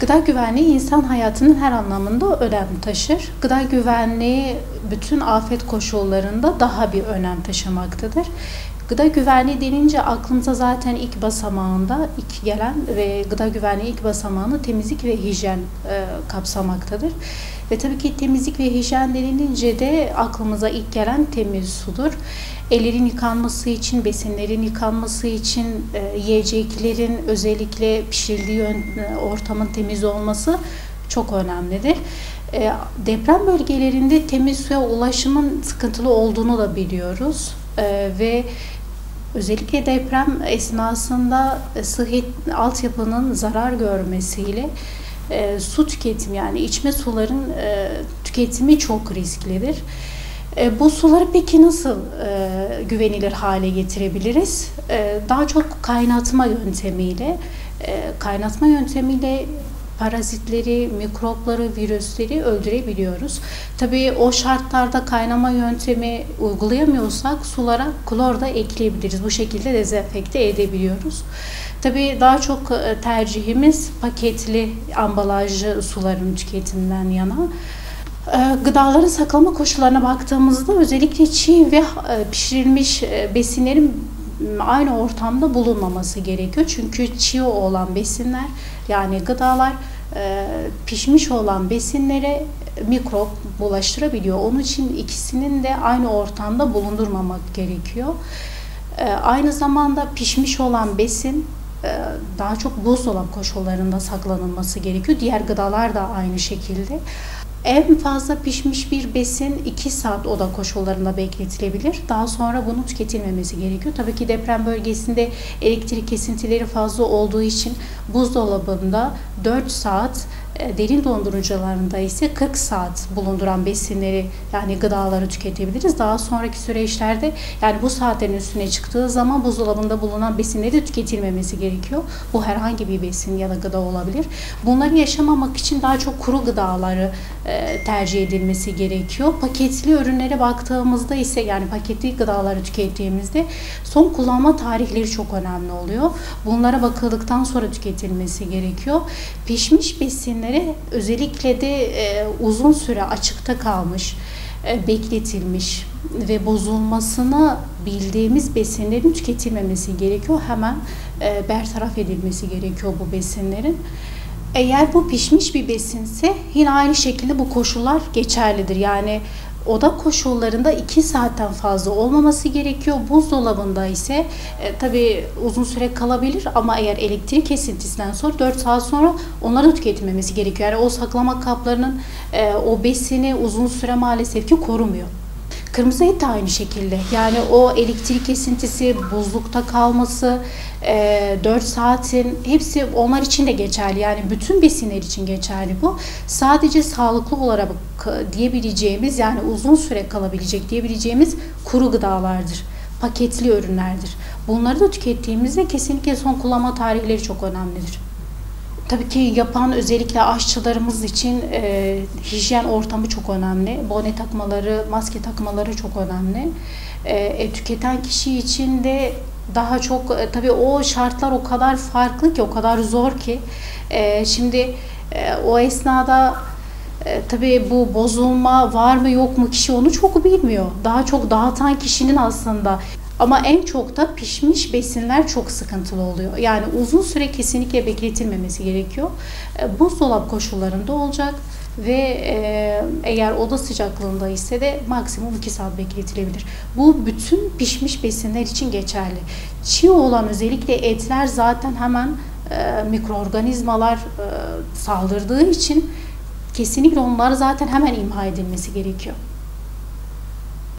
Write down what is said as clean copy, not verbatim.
Gıda güvenliği insan hayatının her anlamında önem taşır. Gıda güvenliği bütün afet koşullarında daha bir önem taşımaktadır. Gıda güvenliği denince aklımıza zaten ilk basamağında ilk gelen ve gıda güvenliği ilk basamağını temizlik ve hijyen kapsamaktadır. Ve tabii ki temizlik ve hijyen denilince de aklımıza ilk gelen temiz sudur. Ellerin yıkanması için, besinlerin yıkanması için, yiyeceklerin özellikle pişirildiği ortamın temiz olması çok önemlidir. Deprem bölgelerinde temiz suya ulaşımın sıkıntılı olduğunu da biliyoruz. Ve özellikle deprem esnasında sıhhi altyapının zarar görmesiyle su tüketimi, yani içme suların tüketimi çok risklidir. Bu suları peki nasıl güvenilir hale getirebiliriz? Daha çok kaynatma yöntemiyle parazitleri, mikropları, virüsleri öldürebiliyoruz. Tabii o şartlarda kaynama yöntemi uygulayamıyorsak sulara klor da ekleyebiliriz. Bu şekilde dezenfekte edebiliyoruz. Tabii daha çok tercihimiz paketli ambalajlı suların tüketiminden yana. Gıdaların saklama koşullarına baktığımızda özellikle çiğ ve pişirilmiş besinlerin aynı ortamda bulunmaması gerekiyor. Çünkü çiğ olan besinler, yani gıdalar pişmiş olan besinlere mikrop bulaştırabiliyor. Onun için ikisinin de aynı ortamda bulundurmamak gerekiyor. Aynı zamanda pişmiş olan besin daha çok buzdolabı koşullarında saklanılması gerekiyor. Diğer gıdalar da aynı şekilde. En fazla pişmiş bir besin 2 saat oda koşullarında bekletilebilir. Daha sonra bunun tüketilmemesi gerekiyor. Tabii ki deprem bölgesinde elektrik kesintileri fazla olduğu için buzdolabında 4 saat, derin dondurucularında ise 40 saat bulunduran besinleri, yani gıdaları tüketebiliriz. Daha sonraki süreçlerde, yani bu saatlerin üstüne çıktığı zaman buzdolabında bulunan besinleri de tüketilmemesi gerekiyor. Bu herhangi bir besin ya da gıda olabilir. Bunları yaşamamak için daha çok kuru gıdaları tercih edilmesi gerekiyor. Paketli ürünlere baktığımızda ise, yani paketli gıdaları tükettiğimizde son kullanma tarihleri çok önemli oluyor. Bunlara bakıldıktan sonra tüketilmesi gerekiyor. Pişmiş besinleri özellikle de uzun süre açıkta kalmış, bekletilmiş ve bozulmasını bildiğimiz besinlerin tüketilmemesi gerekiyor. Hemen bertaraf edilmesi gerekiyor bu besinlerin. Eğer bu pişmiş bir besinse yine aynı şekilde bu koşullar geçerlidir. Yani oda koşullarında 2 saatten fazla olmaması gerekiyor. Buzdolabında ise tabii uzun süre kalabilir ama eğer elektrik kesintisinden sonra 4 saat sonra onları tüketilmemesi gerekiyor. Yani o saklama kaplarının o besini uzun süre maalesef ki korumuyor. Kırmızı et de aynı şekilde. Yani o elektrik kesintisi, buzlukta kalması, 4 saatin hepsi onlar için de geçerli. Yani bütün besinler için geçerli bu. Sadece sağlıklı olarak diyebileceğimiz, yani uzun süre kalabilecek diyebileceğimiz kuru gıdalardır. Paketli ürünlerdir. Bunları da tükettiğimizde kesinlikle son kullanma tarihleri çok önemlidir. Tabii ki yapan özellikle aşçılarımız için hijyen ortamı çok önemli. Bone takmaları, maske takmaları çok önemli. Tüketen kişi için de daha çok tabii o şartlar o kadar farklı ki, o kadar zor ki. Şimdi o esnada tabii bu bozulma var mı yok mu, kişi onu çok bilmiyor. Daha çok dağıtan kişinin aslında. Ama en çok da pişmiş besinler çok sıkıntılı oluyor. Yani uzun süre kesinlikle bekletilmemesi gerekiyor. Buzdolabı koşullarında olacak ve eğer oda sıcaklığında ise de maksimum 2 saat bekletilebilir. Bu bütün pişmiş besinler için geçerli. Çiğ olan özellikle etler zaten hemen mikroorganizmalar saldırdığı için kesinlikle onlar zaten hemen imha edilmesi gerekiyor.